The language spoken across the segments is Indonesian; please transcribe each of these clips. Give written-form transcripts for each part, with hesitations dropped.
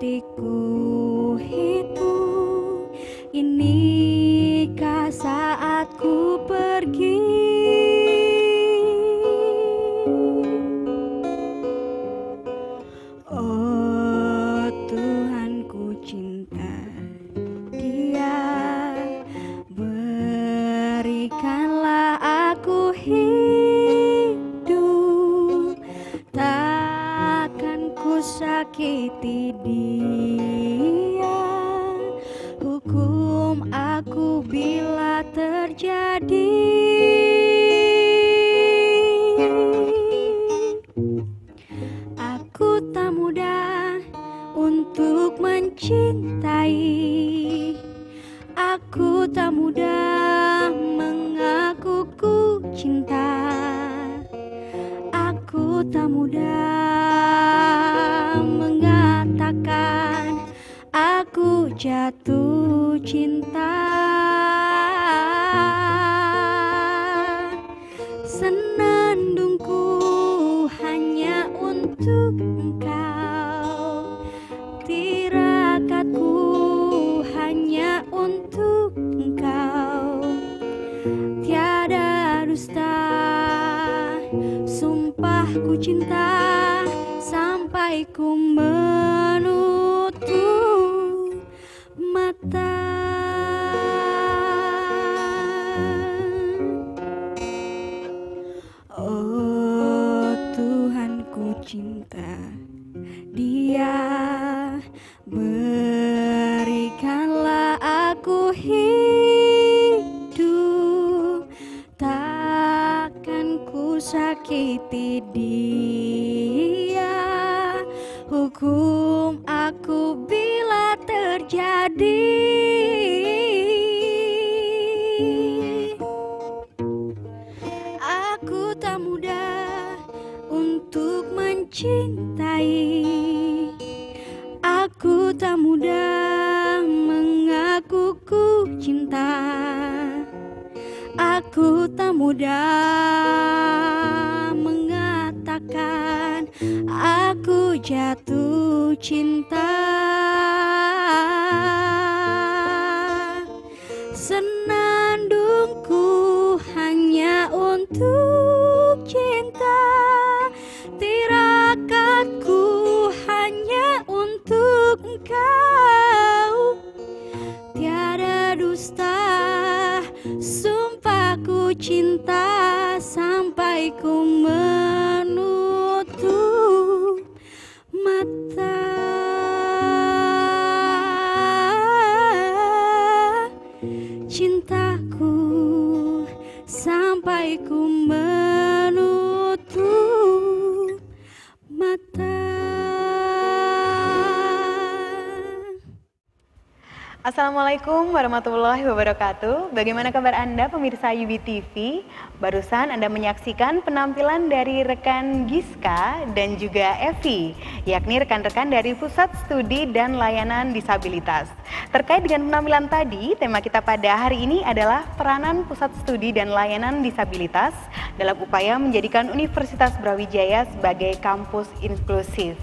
diriku hitung, inikah saatku pergi. Oh Tuhan, ku cinta Dia, berikanlah aku hidup, takkan ku sakiti Dia, hukum aku bila terjadi. Aku tak mudah untuk mencintai, aku tak mudah mengaku ku cinta, aku tak mudah mengatakan aku jatuh cinta. Senandungku hanya untuk Engkau, tirakatku hanya untuk Engkau, tiada dusta, sumpah ku cinta sampai ku menutup mata. Oh Tuhan, ku cinta Dia, berikanlah aku hidup, takkan ku sakiti Dia, hukum aku bila terjadi. Aku tak mudah untuk mencintai, aku tak mudah mengaku ku cinta, aku tak mudah mengatakan aku jatuh cinta. Senandungku hanya untuk cinta, tirakatku hanya untuk Engkau, tiada dusta, sumpah ku cinta sampai ku menutup mata. Cintaku sampai ku menutup mata. Assalamualaikum warahmatullahi wabarakatuh. Bagaimana kabar Anda pemirsa UB TV? Barusan Anda menyaksikan penampilan dari rekan Giska dan juga Evi, yakni rekan-rekan dari Pusat Studi dan Layanan Disabilitas. Terkait dengan penampilan tadi, tema kita pada hari ini adalah peranan Pusat Studi dan Layanan Disabilitas dalam upaya menjadikan Universitas Brawijaya sebagai kampus inklusif.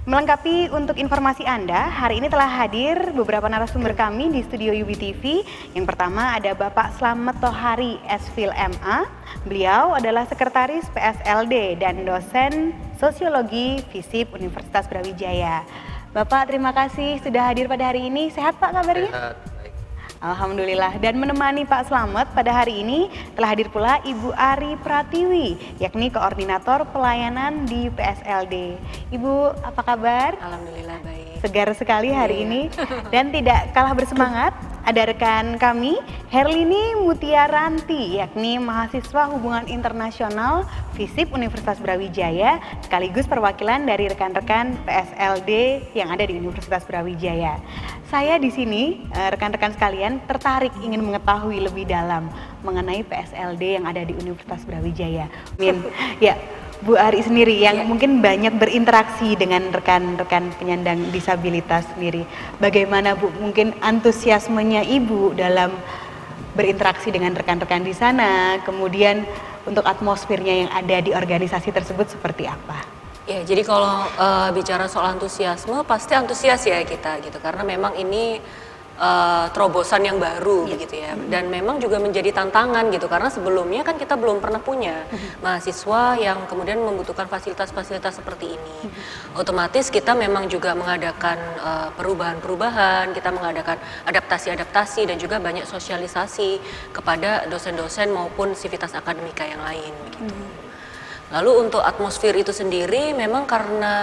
Melengkapi untuk informasi Anda, hari ini telah hadir beberapa narasumber kami di studio UB TV. Yang pertama ada Bapak Slamet Tohari, S.Phil MA. Beliau adalah Sekretaris PSLD dan dosen Sosiologi FISIP Universitas Brawijaya. Bapak, terima kasih sudah hadir pada hari ini. Sehat Pak kabarnya? Sehat, baik. Alhamdulillah. Dan menemani Pak Slamet pada hari ini telah hadir pula Ibu Ari Pratiwi, yakni Koordinator Pelayanan di PSLD. Ibu, apa kabar? Alhamdulillah baik. Segar sekali hari ini. Dan tidak kalah bersemangat, ada rekan kami, Herlini Mutiaranti, yakni mahasiswa Hubungan Internasional FISIP Universitas Brawijaya, sekaligus perwakilan dari rekan-rekan PSLD yang ada di Universitas Brawijaya. Saya di sini, rekan-rekan sekalian, tertarik ingin mengetahui lebih dalam mengenai PSLD yang ada di Universitas Brawijaya. Ya, Bu Ari sendiri yang mungkin banyak berinteraksi dengan rekan-rekan penyandang disabilitas sendiri. Bagaimana Bu, mungkin antusiasmenya Ibu dalam berinteraksi dengan rekan-rekan di sana, kemudian untuk atmosfernya yang ada di organisasi tersebut seperti apa? Ya, jadi kalau bicara soal antusiasme, pasti antusias ya kita gitu, karena memang ini terobosan yang baru begitu ya, dan memang juga menjadi tantangan gitu, karena sebelumnya kan kita belum pernah punya mahasiswa yang kemudian membutuhkan fasilitas-fasilitas seperti ini. Otomatis kita memang juga mengadakan perubahan-perubahan, kita mengadakan adaptasi-adaptasi dan juga banyak sosialisasi kepada dosen-dosen maupun sivitas akademika yang lain begitu. Lalu untuk atmosfer itu sendiri memang karena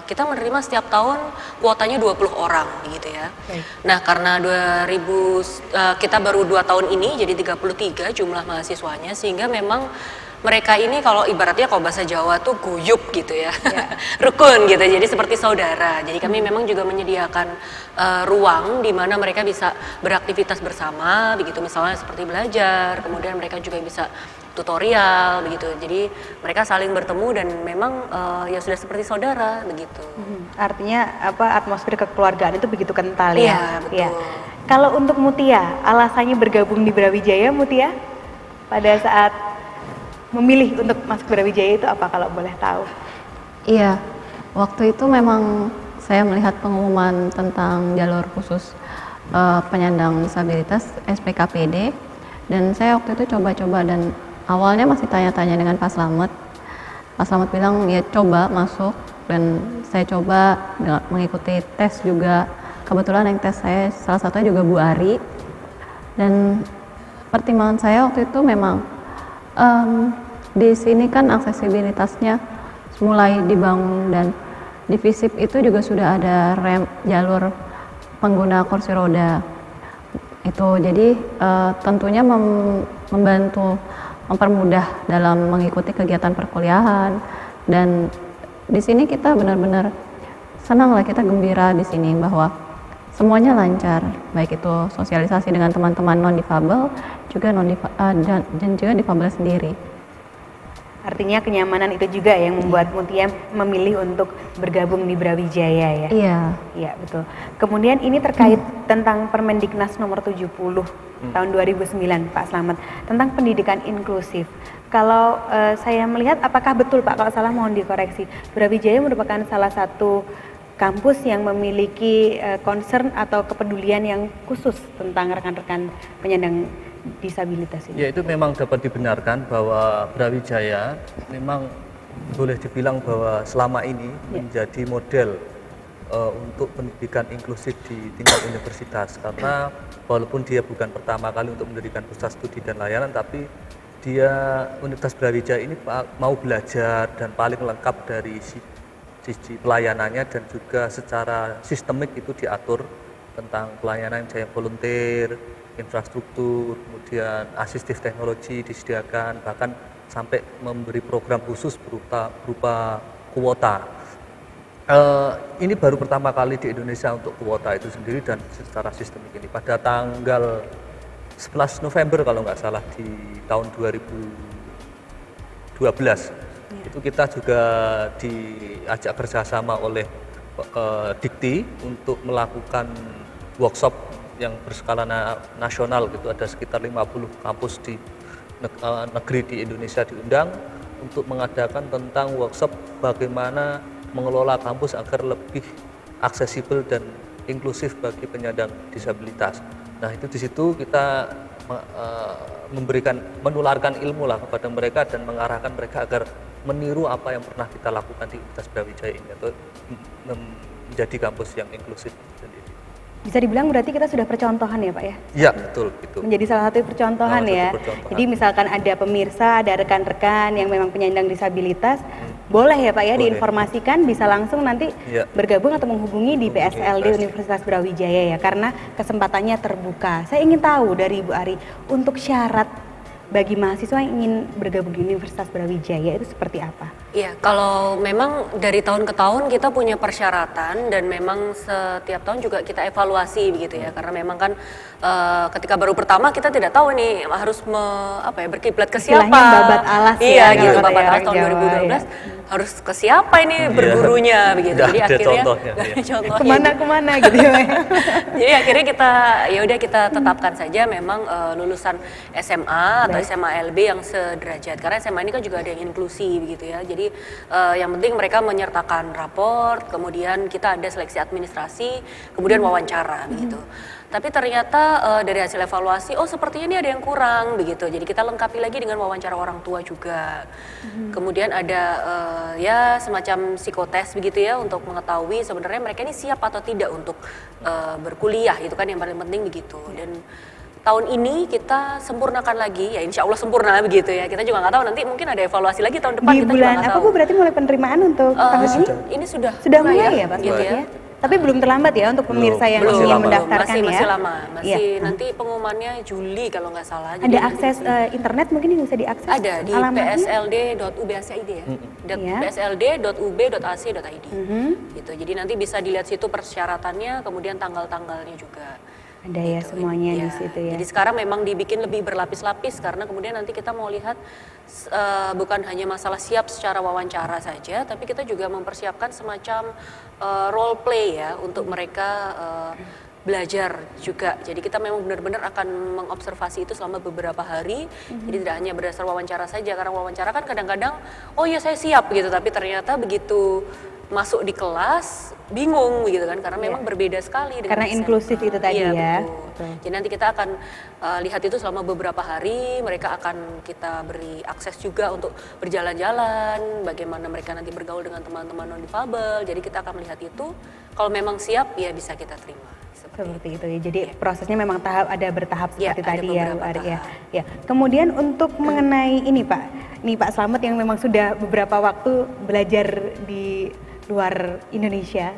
kita menerima setiap tahun kuotanya 20 orang gitu ya. Nah, karena kita baru 2 tahun ini jadi 33 jumlah mahasiswanya, sehingga memang mereka ini kalau ibaratnya kalau bahasa Jawa tuh guyup gitu ya, rukun gitu, jadi seperti saudara. Jadi kami memang juga menyediakan ruang di mana mereka bisa beraktivitas bersama begitu, misalnya seperti belajar, kemudian mereka juga bisa tutorial begitu. Jadi mereka saling bertemu dan memang ya sudah seperti saudara begitu. Artinya atmosfer kekeluargaan itu begitu kental ya. Iya, betul. Ya. Kalau untuk Mutia, alasannya bergabung di Brawijaya, Mutia, pada saat memilih untuk masuk Brawijaya itu apa kalau boleh tahu? Iya, waktu itu memang saya melihat pengumuman tentang jalur khusus penyandang disabilitas SPKPD, dan saya waktu itu coba-coba, dan awalnya masih tanya-tanya dengan Pak Slamet. Pak Slamet bilang ya coba masuk, dan saya coba mengikuti tes juga. Kebetulan yang tes saya salah satunya juga Bu Ari, dan pertimbangan saya waktu itu memang di sini kan aksesibilitasnya mulai dibangun, dan di FISIP itu juga sudah ada jalur pengguna kursi roda itu, jadi tentunya membantu, mempermudah dalam mengikuti kegiatan perkuliahan. Dan di sini kita benar-benar senang lah, kita gembira di sini bahwa semuanya lancar, baik itu sosialisasi dengan teman-teman non difabel juga dan juga difabel sendiri. Artinya kenyamanan itu juga yang membuat Mutia memilih untuk bergabung di Brawijaya ya? Iya. Iya, betul. Kemudian ini terkait tentang Permendiknas nomor 70 tahun 2009, Pak Slamet, tentang pendidikan inklusif. Kalau saya melihat, apakah betul Pak, kalau salah mohon dikoreksi, Brawijaya merupakan salah satu kampus yang memiliki concern atau kepedulian yang khusus tentang rekan-rekan penyandang disabilitas ini? Ya, itu memang dapat dibenarkan bahwa Brawijaya memang boleh dibilang bahwa selama ini menjadi model untuk pendidikan inklusif di tingkat universitas, karena walaupun dia bukan pertama kali untuk mendirikan pusat studi dan layanan, tapi Universitas Brawijaya ini mau belajar dan paling lengkap dari sisi pelayanannya, dan juga secara sistemik itu diatur tentang pelayanan yang volunteer, infrastruktur, kemudian asistif teknologi disediakan, bahkan sampai memberi program khusus berupa kuota. Ini baru pertama kali di Indonesia untuk kuota itu sendiri dan secara sistemik ini. Pada tanggal 11 November kalau nggak salah di tahun 2012, itu kita juga diajak kerjasama oleh Dikti untuk melakukan workshop yang berskala nasional gitu. Ada sekitar 50 kampus di negeri di Indonesia diundang untuk mengadakan tentang workshop bagaimana mengelola kampus agar lebih aksesibel dan inklusif bagi penyandang disabilitas. Nah, itu di situ kita menularkan ilmu lah kepada mereka dan mengarahkan mereka agar meniru apa yang pernah kita lakukan di Universitas Brawijaya ini, atau menjadi kampus yang inklusif sendiri. Bisa dibilang berarti kita sudah percontohan ya Pak ya? Iya, betul. Itu menjadi salah satu percontohan ya. Jadi misalkan ada pemirsa, ada rekan-rekan yang memang penyandang disabilitas, boleh ya Pak ya, diinformasikan, bisa langsung nanti bergabung atau menghubungi di PSLD Universitas Brawijaya ya, karena kesempatannya terbuka. Saya ingin tahu dari Ibu Ari, untuk syarat bagi mahasiswa yang ingin bergabung di Universitas Brawijaya itu seperti apa? Iya, kalau memang dari tahun ke tahun kita punya persyaratan, dan memang setiap tahun juga kita evaluasi begitu ya, karena memang kan ketika baru pertama kita tidak tahu nih harus berkiblat ke siapa. Babat alas iya, ya, gitu, babat alas tahun Jawa, 2012 ya. Harus ke siapa ini bergurunya begitu. Jadi akhirnya kemana gitu ya. Jadi akhirnya kita tetapkan saja memang lulusan SMA atau SMA LB yang sederajat, karena SMA ini kan juga ada yang inklusi begitu ya. Jadi Jadi yang penting mereka menyertakan raport, kemudian kita ada seleksi administrasi, kemudian wawancara begitu. Tapi ternyata dari hasil evaluasi, oh sepertinya ini ada yang kurang begitu. Jadi kita lengkapi lagi dengan wawancara orang tua juga. Kemudian ada ya semacam psikotes begitu ya untuk mengetahui sebenarnya mereka ini siap atau tidak untuk berkuliah, itu kan yang paling penting begitu. Dan tahun ini kita sempurnakan lagi, ya insya Allah sempurna begitu ya. Kita juga nggak tahu nanti mungkin ada evaluasi lagi tahun depan. Di Kita bulan juga nggak apa tahu. Bu berarti mulai penerimaan untuk tahun ini? Ini sudah Mulai ya Pak? gitu ya. Tapi belum terlambat ya untuk pemirsa yang Masih ingin lama. mendaftarkan ya? Masih lama, masih Iya. nanti pengumumannya Juli kalau nggak salah. Ada Jadi akses internet mungkin yang bisa diakses? ada di alamatnya? psld.ub.ac.id ya. Iya. psld.ub.ac.id. Gitu. Jadi nanti bisa dilihat situ persyaratannya, kemudian tanggal-tanggalnya juga. Ada ya semuanya di Iya. situ ya. Jadi sekarang memang dibikin lebih berlapis-lapis karena kemudian nanti kita mau lihat bukan hanya masalah siap secara wawancara saja, tapi kita juga mempersiapkan semacam role play ya untuk mereka belajar juga. Jadi kita memang benar-benar akan mengobservasi itu selama beberapa hari. Jadi tidak hanya berdasar wawancara saja, karena wawancara kan kadang-kadang oh ya saya siap gitu, tapi ternyata begitu masuk di kelas bingung gitu kan, karena memang berbeda sekali dengan Karena SMA. inklusif itu tadi Iya, ya. betul. Jadi nanti kita akan lihat itu selama beberapa hari, mereka akan kita beri akses juga untuk berjalan-jalan, bagaimana mereka nanti bergaul dengan teman-teman non difabel. Jadi kita akan melihat itu, kalau memang siap ya bisa kita terima. Seperti itu ya. Jadi prosesnya memang bertahap Iya, seperti ada tadi ya, beberapa Bu Ari, ya. tahap. Ya. Kemudian untuk mengenai ini Pak Slamet yang memang sudah beberapa waktu belajar di luar Indonesia.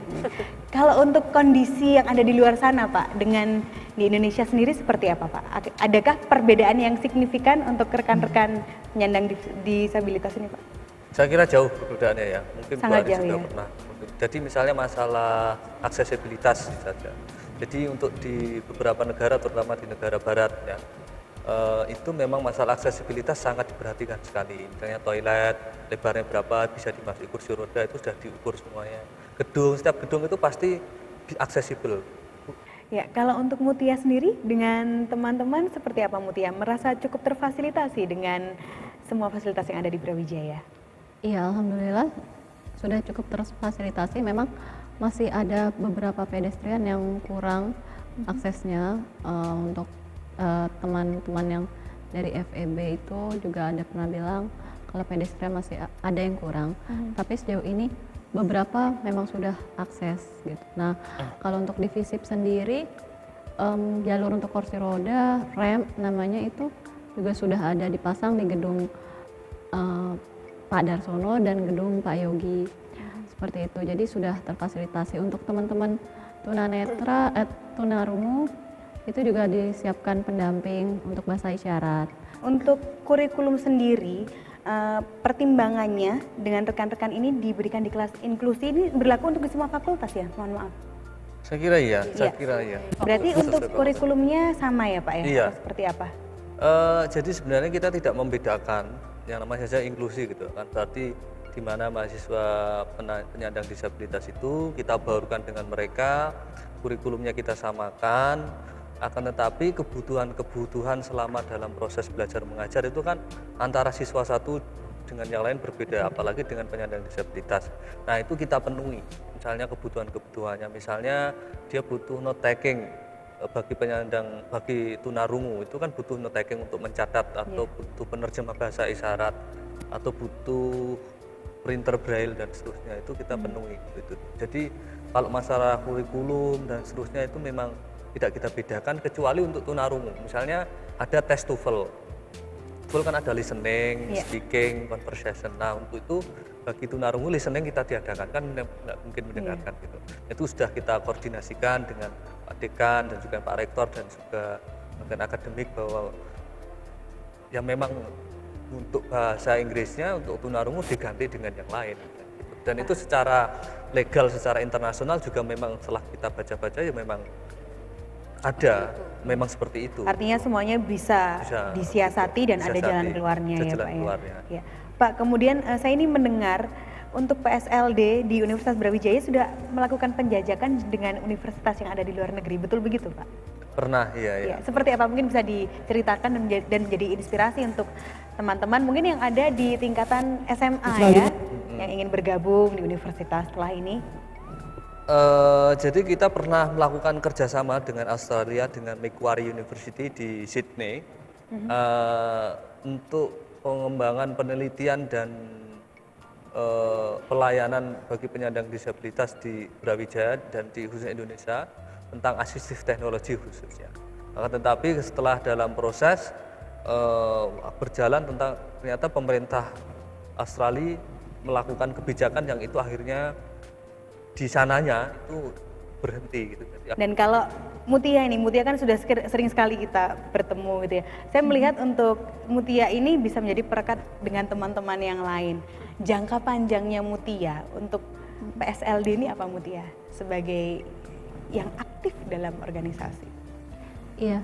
Kalau untuk kondisi yang ada di luar sana Pak, dengan di Indonesia sendiri seperti apa Pak? Adakah perbedaan yang signifikan untuk rekan-rekan penyandang disabilitas ini Pak? Saya kira jauh perbedaannya ya, mungkin Bu Sangat Ari jauh juga ya. pernah. Jadi misalnya masalah aksesibilitas saja. Jadi untuk di beberapa negara, terutama di negara barat ya, itu memang masalah aksesibilitas sangat diperhatikan sekali. Misalnya toilet, lebarnya berapa, bisa dimasuki kursi roda, itu sudah diukur semuanya. Setiap gedung itu pasti aksesibel. Ya, kalau untuk Mutia sendiri dengan teman-teman seperti apa Mutia? Merasa cukup terfasilitasi dengan semua fasilitas yang ada di Brawijaya? Iya, alhamdulillah sudah cukup terfasilitasi. Memang masih ada beberapa pedestrian yang kurang aksesnya untuk teman-teman yang dari FEB itu juga ada pernah bilang kalau pedestrian masih ada yang kurang. Tapi sejauh ini beberapa memang sudah akses gitu. Nah, kalau untuk di FISIP sendiri jalur untuk kursi roda, ramp namanya itu juga sudah ada dipasang di gedung Pak Darsono dan gedung Pak Yogi. Seperti itu. Jadi sudah terfasilitasi untuk teman-teman tunanetra, tunarungu itu juga disiapkan pendamping untuk bahasa isyarat. Untuk kurikulum sendiri, pertimbangannya dengan rekan-rekan ini diberikan di kelas inklusi ini berlaku untuk semua fakultas ya? Mohon maaf. Saya kira iya, saya kira iya. Berarti Khusus untuk fakultas. kurikulumnya sama ya Pak ya? Iya. Atau seperti apa? Jadi sebenarnya kita tidak membedakan yang namanya saja inklusi gitu kan. Berarti di mana mahasiswa penyandang disabilitas itu kita baurkan dengan mereka, kurikulumnya kita samakan, akan tetapi kebutuhan selama dalam proses belajar mengajar itu kan antara siswa satu dengan yang lain berbeda, apalagi dengan penyandang disabilitas. Nah itu kita penuhi, misalnya kebutuhannya, misalnya dia butuh note taking bagi tunarungu itu kan butuh note taking untuk mencatat atau butuh penerjemah bahasa isyarat atau butuh printer braille dan seterusnya, itu kita penuhi gitu. Jadi kalau masalah kurikulum dan seterusnya itu memang tidak kita bedakan kecuali untuk tunarungu. Misalnya ada tes TOEFL. TOEFL kan ada listening, speaking, conversation. Nah untuk itu bagi tunarungu listening kita tiadakan, kan nggak mungkin mendengarkan gitu. Itu sudah kita koordinasikan dengan Pak Dekan dan juga Pak Rektor dan juga dengan akademik bahwa yang memang untuk bahasa Inggrisnya untuk tunarungu diganti dengan yang lain. Dan itu secara legal, secara internasional juga memang setelah kita baca-baca ya memang ada, memang seperti itu. Artinya semuanya bisa disiasati dan ada jalan keluarnya ya Pak ya. Ya. Pak, kemudian saya ini mendengar untuk PSLD di Universitas Brawijaya sudah melakukan penjajakan dengan universitas yang ada di luar negeri, betul begitu Pak? Pernah, iya. Ya, seperti apa mungkin bisa diceritakan dan menjadi inspirasi untuk teman-teman mungkin yang ada di tingkatan SMA ya, yang ingin bergabung di universitas setelah ini? Jadi kita pernah melakukan kerjasama dengan Australia, dengan Macquarie University di Sydney, untuk pengembangan penelitian dan pelayanan bagi penyandang disabilitas di Brawijaya dan di khususnya Indonesia tentang asistif teknologi khususnya. Akan tetapi setelah dalam proses berjalan tentang ternyata pemerintah Australia melakukan kebijakan yang itu akhirnya di sananya itu berhenti gitu. Dan kalau Mutia ini, Mutia kan sudah sering sekali kita bertemu gitu ya. Saya melihat untuk Mutia ini bisa menjadi perekat dengan teman-teman yang lain. Jangka panjangnya Mutia untuk PSLD ini apa Mutia? Sebagai yang aktif dalam organisasi. Iya,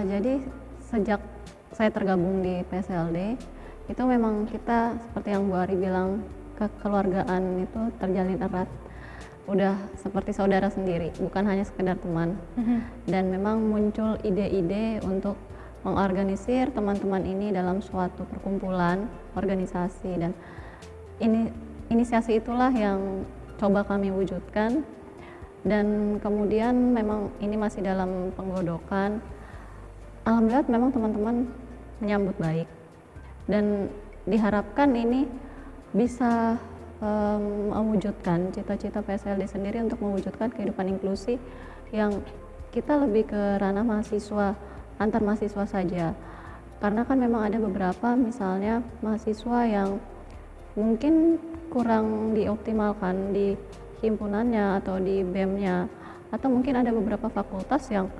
jadi sejak saya tergabung di PSLD, itu memang kita seperti yang Bu Ari bilang, kekeluargaan itu terjalin erat. Udah seperti saudara sendiri, bukan hanya sekedar teman. Dan memang muncul ide-ide untuk mengorganisir teman-teman ini dalam suatu perkumpulan organisasi, dan inisiasi itulah yang coba kami wujudkan. Dan kemudian memang ini masih dalam penggodokan. Alhamdulillah memang teman-teman menyambut baik, dan diharapkan ini bisa mewujudkan cita-cita PSLD sendiri untuk mewujudkan kehidupan inklusi yang kita lebih ke ranah mahasiswa, antar mahasiswa saja. Karena kan memang ada beberapa misalnya mahasiswa yang mungkin kurang dioptimalkan di himpunannya atau di BEM-nya, atau mungkin ada beberapa fakultas yang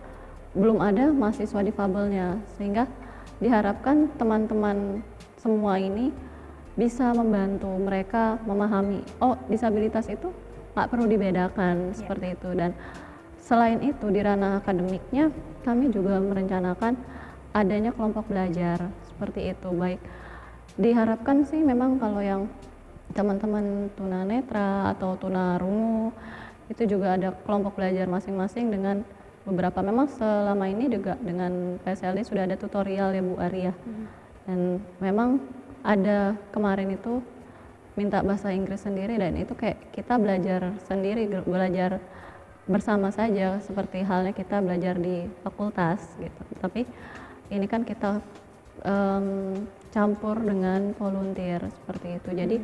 belum ada mahasiswa difabelnya, sehingga diharapkan teman-teman semua ini bisa membantu mereka memahami, oh disabilitas itu nggak perlu dibedakan seperti itu. Dan selain itu di ranah akademiknya kami juga merencanakan adanya kelompok belajar seperti itu. Baik, diharapkan sih memang kalau yang teman-teman tunanetra atau tunarungu itu juga ada kelompok belajar masing-masing dengan beberapa, memang selama ini juga dengan PSLD sudah ada tutorial ya Bu Ari ya. Dan memang ada kemarin itu minta bahasa Inggris sendiri, dan itu kayak kita belajar sendiri, belajar bersama saja seperti halnya kita belajar di fakultas gitu. Tapi ini kan kita campur dengan volunteer seperti itu. Jadi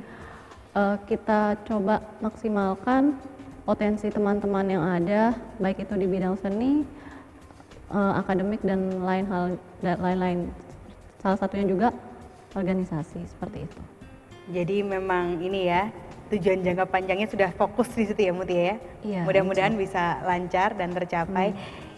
kita coba maksimalkan potensi teman-teman yang ada, baik itu di bidang seni, akademik dan lain-lain. Salah satunya juga organisasi seperti itu. Jadi memang ini ya, tujuan jangka panjangnya sudah fokus di situ ya Mutia ya. Iya, Mudah-mudahan bisa lancar dan tercapai.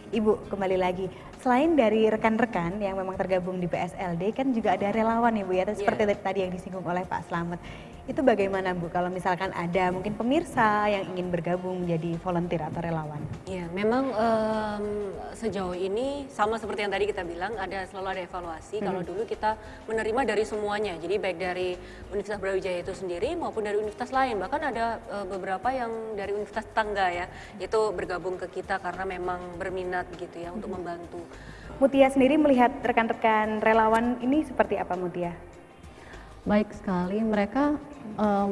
Ibu, kembali lagi, selain dari rekan-rekan yang memang tergabung di PSLD, kan juga ada relawan ya Bu ya, seperti tadi yang disinggung oleh Pak Slamet. Itu bagaimana Bu, kalau misalkan ada mungkin pemirsa yang ingin bergabung menjadi volunteer atau relawan? Iya, memang sejauh ini sama seperti yang tadi kita bilang, selalu ada evaluasi. Kalau dulu kita menerima dari semuanya, jadi baik dari Universitas Brawijaya itu sendiri maupun dari universitas lain. Bahkan ada beberapa yang dari universitas tetangga ya, itu bergabung ke kita karena memang berminat gitu ya untuk membantu. Mutia sendiri melihat rekan-rekan relawan ini seperti apa Mutia? Baik sekali, mereka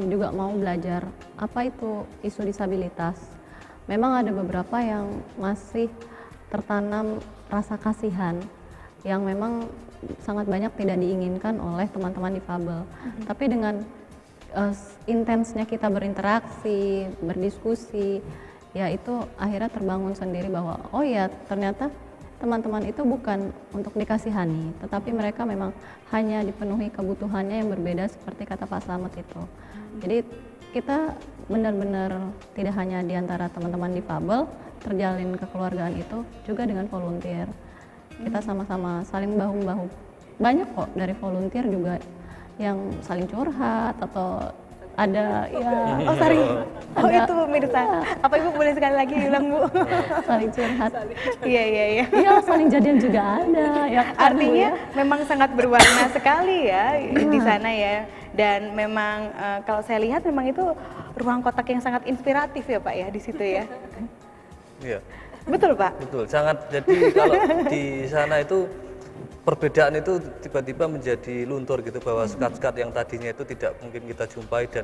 juga mau belajar apa itu isu disabilitas. Memang ada beberapa yang masih tertanam rasa kasihan yang memang sangat banyak tidak diinginkan oleh teman-teman difabel. Tapi dengan intensnya kita berinteraksi, berdiskusi, ya itu akhirnya terbangun sendiri bahwa oh ya ternyata teman-teman itu bukan untuk dikasihani, tetapi mereka memang hanya dipenuhi kebutuhannya yang berbeda seperti kata Pak Slamet itu. Jadi kita benar-benar tidak hanya di antara teman-teman difabel terjalin kekeluargaan itu, juga dengan volunteer. Kita sama-sama saling bahu-membahu. Banyak kok dari volunteer juga yang saling curhat atau ada ya. Oh sorry, itu pemirsa. Apa Ibu boleh sekali lagi bilang Bu? Saling curhat. Iya. Iya, saling jadian juga ada. Ya, Artinya memang sangat berwarna sekali ya di sana ya. Dan memang kalau saya lihat memang itu ruang kotak yang sangat inspiratif ya Pak ya di situ ya. Iya. Betul Pak? Betul, sangat. Jadi kalau di sana itu perbedaan itu tiba-tiba menjadi luntur gitu, bahwa sekat-sekat yang tadinya itu tidak mungkin kita jumpai dan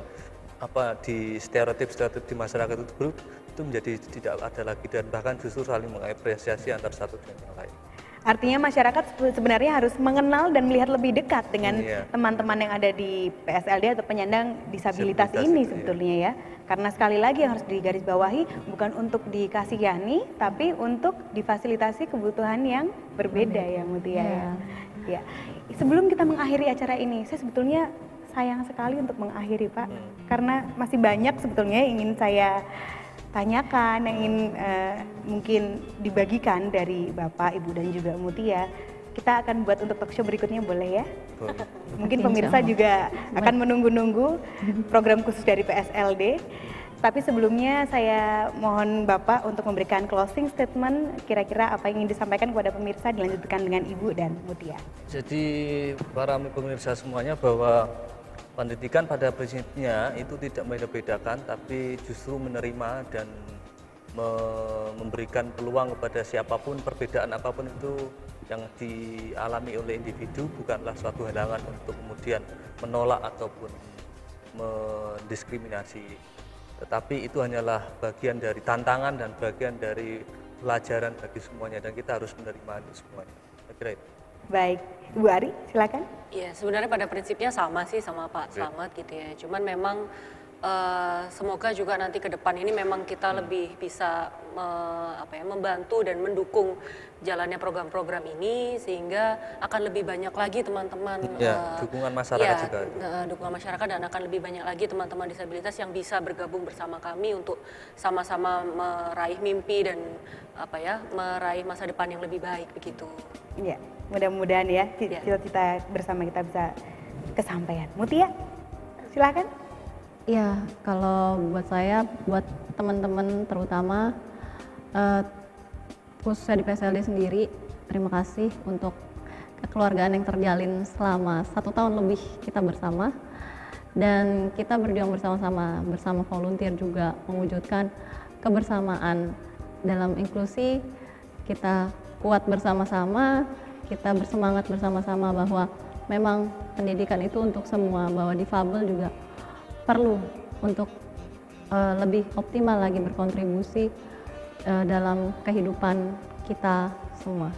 di stereotip di masyarakat itu menjadi tidak ada lagi, dan bahkan justru saling mengapresiasi antar satu dengan yang lain. Artinya masyarakat sebenarnya harus mengenal dan melihat lebih dekat dengan teman-teman yang ada di PSLD atau penyandang disabilitas ini sebetulnya ya. Karena sekali lagi yang harus digarisbawahi bukan untuk dikasihani, tapi untuk difasilitasi kebutuhan yang berbeda ya Mutia. Ya. Sebelum kita mengakhiri acara ini, saya sebetulnya sayang sekali untuk mengakhiri Pak, karena masih banyak sebetulnya yang ingin saya tanyakan, yang ingin mungkin dibagikan dari Bapak, Ibu dan juga Mutia. Kita akan buat untuk talk show berikutnya, boleh ya? Boleh. Mungkin pemirsa juga akan menunggu-nunggu program khusus dari PSLD. Tapi sebelumnya saya mohon Bapak untuk memberikan closing statement, kira-kira apa yang ingin disampaikan kepada pemirsa, dilanjutkan dengan Ibu dan Mutia. Jadi para pemirsa semuanya, bahwa pendidikan pada prinsipnya itu tidak membeda-bedakan, tapi justru menerima dan memberikan peluang kepada siapapun, perbedaan apapun itu yang dialami oleh individu bukanlah suatu halangan untuk kemudian menolak ataupun mendiskriminasi, tetapi itu hanyalah bagian dari tantangan dan bagian dari pelajaran bagi semuanya, dan kita harus menerima itu semuanya. Saya kira itu. Baik, Bu Ari, silakan. Iya, sebenarnya pada prinsipnya sama sih sama Pak Slamet gitu ya. Cuman memang semoga juga nanti ke depan ini memang kita lebih bisa membantu dan mendukung jalannya program-program ini, sehingga akan lebih banyak lagi teman-teman dukungan masyarakat juga. Dukungan masyarakat, dan akan lebih banyak lagi teman-teman disabilitas yang bisa bergabung bersama kami untuk sama-sama meraih mimpi dan meraih masa depan yang lebih baik begitu. Iya, mudah-mudahan ya cita-cita bersama kita bisa kesampaian. Mutia, silakan. Ya, kalau buat saya, buat teman-teman terutama khususnya di PSLD sendiri, terima kasih untuk kekeluargaan yang terjalin selama 1 tahun lebih kita bersama, dan kita berjuang bersama-sama bersama volunteer juga mewujudkan kebersamaan dalam inklusi. Kita kuat bersama-sama, kita bersemangat bersama-sama bahwa memang pendidikan itu untuk semua, bahwa difabel juga perlu untuk lebih optimal lagi berkontribusi dalam kehidupan kita semua.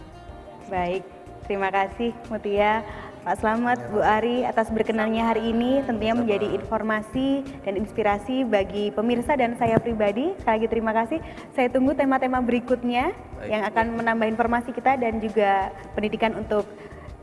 Baik, terima kasih Mutia, Pak Slamet, Bu Ari atas berkenannya hari ini, tentunya menjadi informasi dan inspirasi bagi pemirsa dan saya pribadi. Sekali lagi terima kasih. Saya tunggu tema-tema berikutnya yang akan menambah informasi kita dan juga pendidikan untuk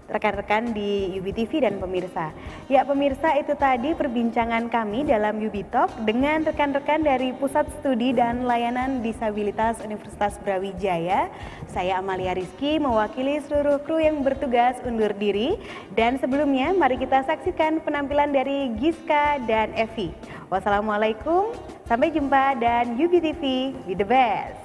rekan-rekan di UB TV dan pemirsa. Ya pemirsa, itu tadi perbincangan kami dalam UB Talk dengan rekan-rekan dari Pusat Studi dan Layanan Disabilitas Universitas Brawijaya. Saya Amalia Rizky mewakili seluruh kru yang bertugas undur diri. Dan sebelumnya mari kita saksikan penampilan dari Giska dan Evi. Wassalamualaikum, sampai jumpa, dan UB TV, be the best.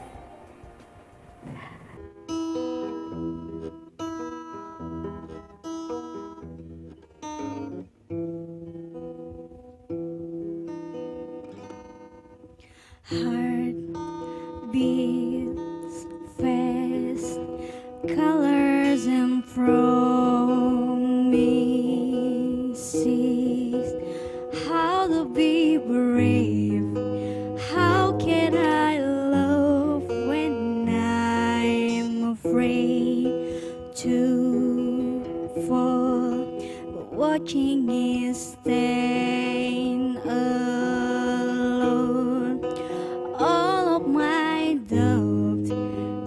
Heart beats fast, colors and promises. How to be brave? How can I love when I'm afraid to fall? But watching is staying alone. All of my doubt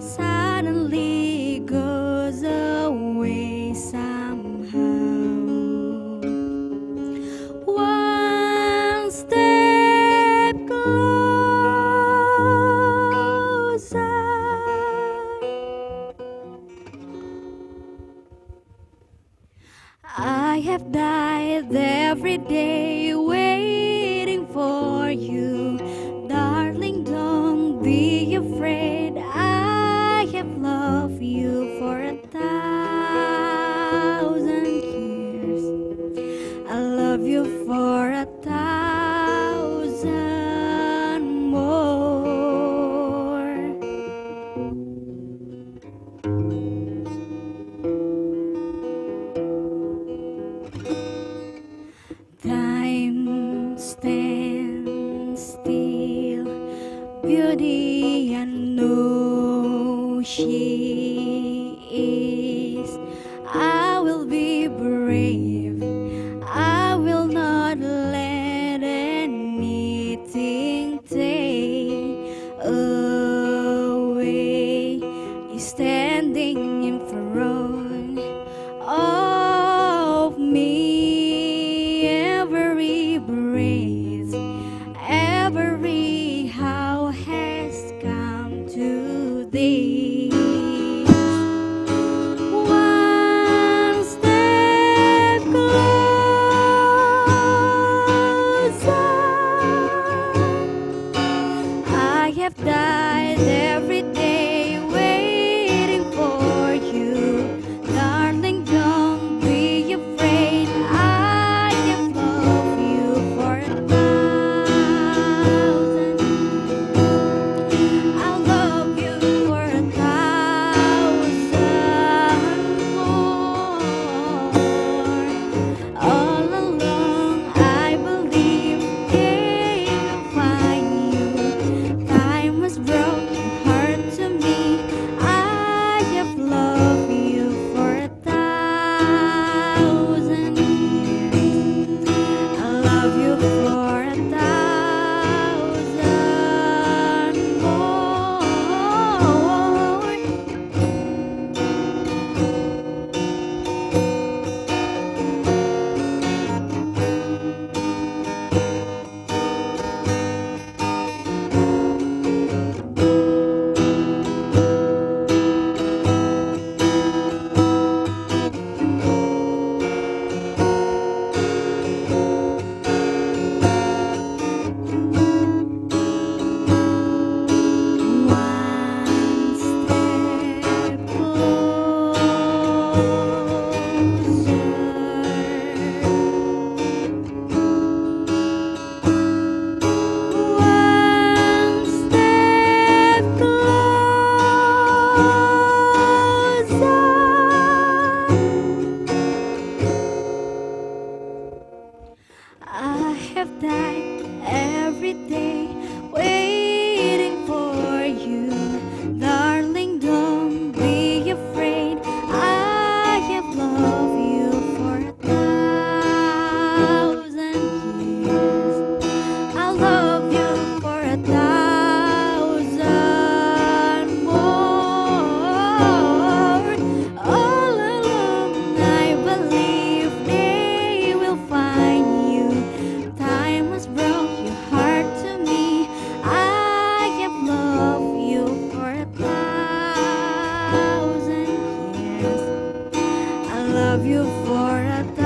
suddenly goes away somehow. One step closer. I have died every day waiting for you. Darling, don't be afraid. I have loved you for 1,000 years. I love you for 1,000 more. she is. I will be brave. I will not let anything take away. You're standing in front of me. Every breath, every how has come to this. One step closer. I have died every day waiting for you. Darling, don't be afraid. I have loved you for 1,000. I'll love you for 1,000 more. All along I believe they will find you. Time has brought your heart to me. I have loved you for 1,000 years. I love you for 1,000 more. One step I have died every day waiting for you. Darling, don't be afraid. I have loved you for 1,000 years. I'll love you for 1,000 more. All along I believe they will find you. Time has brought your heart to me. I have loved you for 1,000 years. I love you for 1,000.